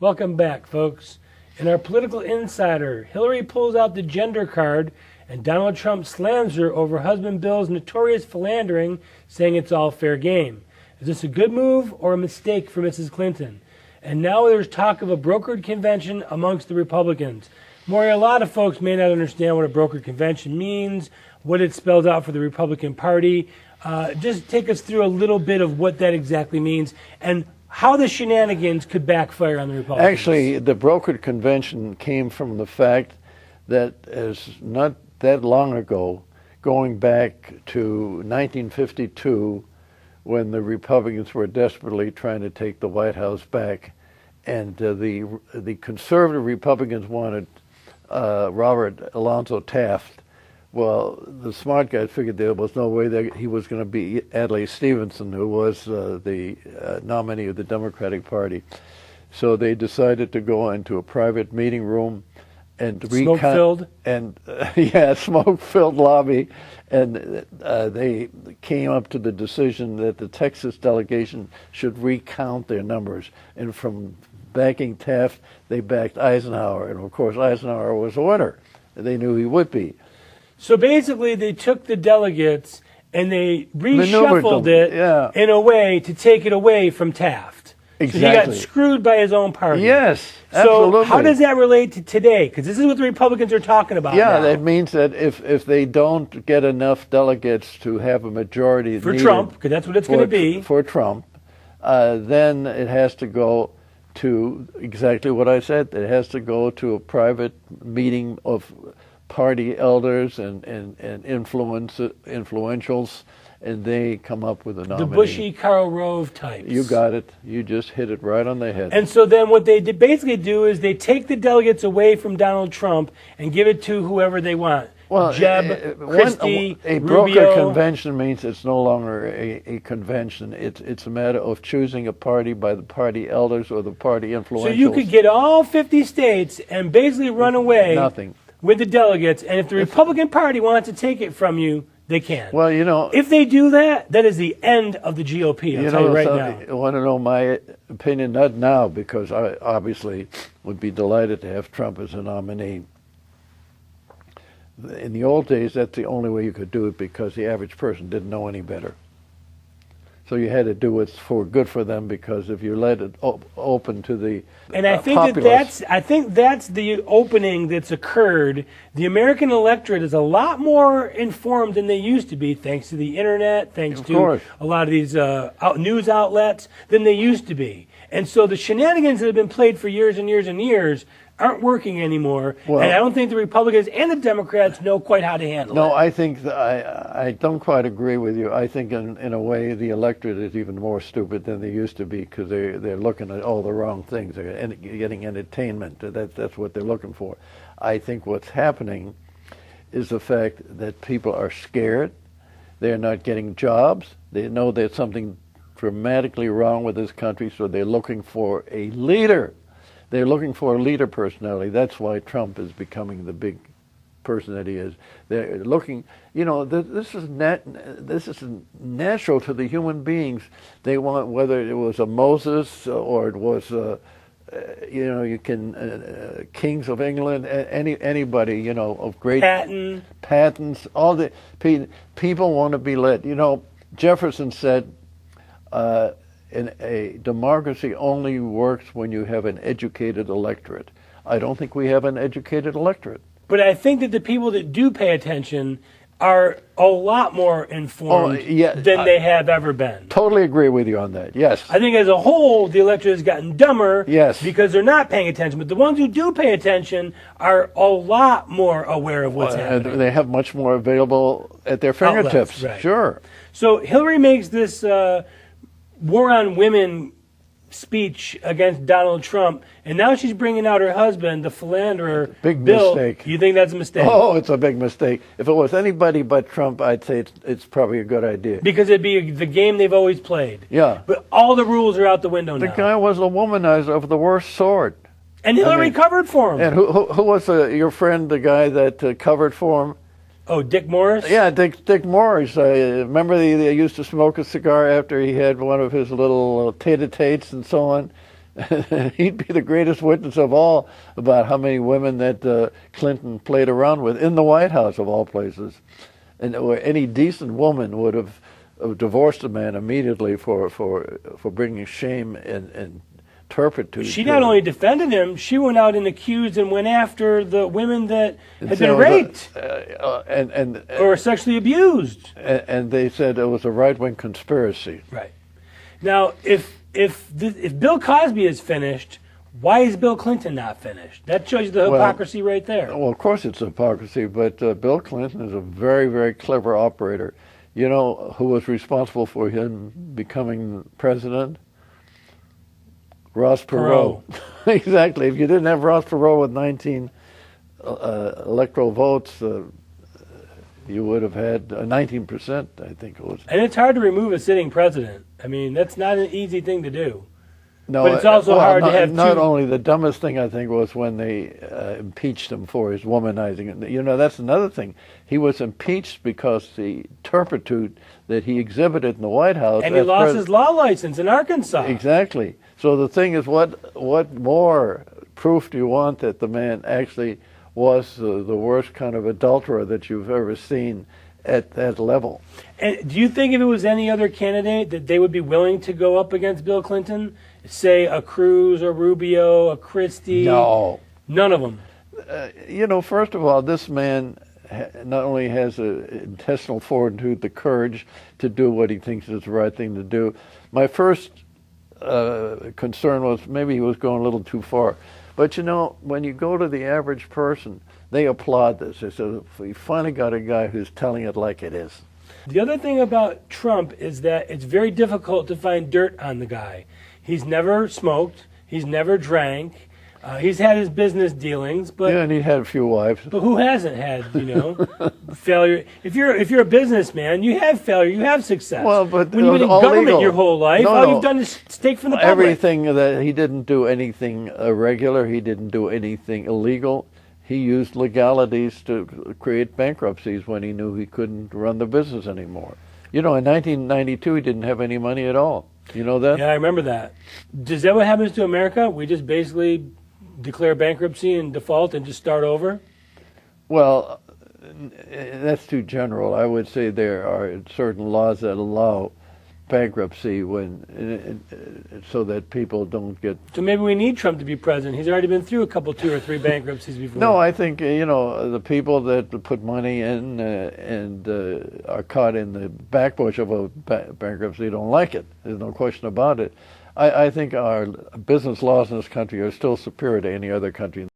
Welcome back, folks. In our political insider, Hillary pulls out the gender card, and Donald Trump slams her over husband Bill's notorious philandering, saying it's all fair game. Is this a good move or a mistake for Mrs. Clinton? And now there's talk of a brokered convention amongst the Republicans. Maury, a lot of folks may not understand what a brokered convention means, what it spells out for the Republican Party. Just take us through a little bit of what that exactly means and how the shenanigans could backfire on the Republicans. Actually, the brokered convention came from the fact that as not that long ago, going back to 1952, when the Republicans were desperately trying to take the White House back, and the conservative Republicans wanted Robert Alonzo Taft. Well, the smart guys figured there was no way that he was going to be Adlai Stevenson, who was the nominee of the Democratic Party. So they decided to go into a private meeting room and smoke-filled? Smoke-filled lobby. And they came up to the decision that the Texas delegation should recount their numbers. And from backing Taft, they backed Eisenhower. And, of course, Eisenhower was a winner. They knew he would be. So basically, they took the delegates and they reshuffled it in a way to take it away from Taft. Exactly. So he got screwed by his own party. Yes, So absolutely. how does that relate to today? Because this is what the Republicans are talking about now. That means that if they don't get enough delegates to have a majority for Trump, because that's what it's going to be. For Trump, then it has to go to exactly what I said. It has to go to a private meeting of party elders and influentials, and they come up with a nominee. The Bushy, Karl Rove types. You got it. You just hit it right on the head. And so then what they basically do is they take the delegates away from Donald Trump and give it to whoever they want. Well, Jeb, Christie, a Rubio. broker convention means it's no longer a convention. It's a matter of choosing a party by the party elders or the party influentials. So you could get all 50 states and basically run away with the delegates, and if the Republican Party wants to take it from you, they can. Well, if they do that, that is the end of the GOP. I'll tell you right now. You want to know my opinion? Not now, because I obviously would be delighted to have Trump as a nominee. In the old days, that's the only way you could do it, because the average person didn't know any better. So you had to do what's good for them, because if you let it open to the and I think populace, that's the opening that's occurred. The American electorate is a lot more informed than they used to be, thanks to the internet, thanks to a lot of these news outlets, than they used to be. And so the shenanigans that have been played for years and years and years aren't working anymore, and I don't think the Republicans and the Democrats know quite how to handle it. No, I think I don't quite agree with you. I think in a way the electorate is even more stupid than they used to be, because they're looking at all the wrong things. They're getting entertainment. That's what they're looking for. I think what's happening is the fact that people are scared. They're not getting jobs. They know there's something dramatically wrong with this country, so they're looking for a leader. They're looking for a leader personality. That's why Trump is becoming the big person that he is. They're looking, this is natural to the human beings. They want, whether it was a Moses or it was, kings of England, anybody, of great patents. All the people want to be led. Jefferson said, a democracy only works when you have an educated electorate. I don't think we have an educated electorate. But I think that the people that do pay attention are a lot more informed than they have ever been. Totally agree with you on that, yes. I think as a whole, the electorate has gotten dumber because they're not paying attention. But the ones who do pay attention are a lot more aware of what's happening. They have much more available at their fingertips. Outlets, right. Sure. So Hillary makes this war on women speech against Donald Trump, and now she's bringing out her husband, the philanderer, big Bill. Mistake. You think that's a mistake? Oh, it's a big mistake. If it was anybody but Trump, I'd say it's probably a good idea. Because it'd be the game they've always played. Yeah. But all the rules are out the window now. The guy was a womanizer of the worst sort. And Hillary covered for him. And who was your friend, the guy that covered for him? Oh, Dick Morris? Yeah, Dick Morris. Remember they used to smoke a cigar after he had one of his little tete-a-tetes and so on? He'd be the greatest witness of all about how many women that Clinton played around with in the White House, of all places. And any decent woman would have divorced a man immediately for bringing shame and turpitude. She not only defended him, she went out and accused and went after the women that had been raped or sexually abused. And they said it was a right-wing conspiracy. Right. Now, if Bill Cosby is finished, why is Bill Clinton not finished? That shows you the hypocrisy right there. Well, of course it's hypocrisy, but Bill Clinton is a very, very clever operator. You know who was responsible for him becoming president? Ross Perot. Exactly. If you didn't have Ross Perot with 19 electoral votes, you would have had 19%, I think it was. And it's hard to remove a sitting president. I mean, that's not an easy thing to do. No, but it's also hard to have not only the dumbest thing, I think, was when they impeached him for his womanizing. You know, that's another thing. He was impeached because the turpitude that he exhibited in the White House. And he lost his law license in Arkansas. Exactly. So the thing is, what more proof do you want that the man actually was the worst kind of adulterer that you've ever seen at that level? And do you think if it was any other candidate that they would be willing to go up against Bill Clinton? Say a Cruz, a Rubio, a Christie? No. None of them. You know, first of all, this man not only has an intestinal fortitude, the courage to do what he thinks is the right thing to do. My first concern was maybe he was going a little too far. But, you know, when you go to the average person, they applaud this. They say, we finally got a guy who's telling it like it is. The other thing about Trump is that it's very difficult to find dirt on the guy. He's never smoked. He's never drank. He's had his business dealings, but yeah, and he had a few wives. But who hasn't had, you know, failure? If you're a businessman, you have failure, you have success. Well, but when you've been in government legal. your whole life, all you've done is take from the public. Everything that he didn't do anything irregular. He didn't do anything illegal. He used legalities to create bankruptcies when he knew he couldn't run the business anymore. You know, in 1992, he didn't have any money at all. You know that? Yeah, I remember that. Is that what happens to America? We just basically declare bankruptcy and default and just start over? Well, that's too general. I would say there are certain laws that allow bankruptcy so that people don't get... So maybe we need Trump to be president. He's already been through a couple, 2 or 3 bankruptcies before. No, I think, you know, the people that put money in and are caught in the backbush of a bankruptcy don't like it. There's no question about it. I think our business laws in this country are still superior to any other country.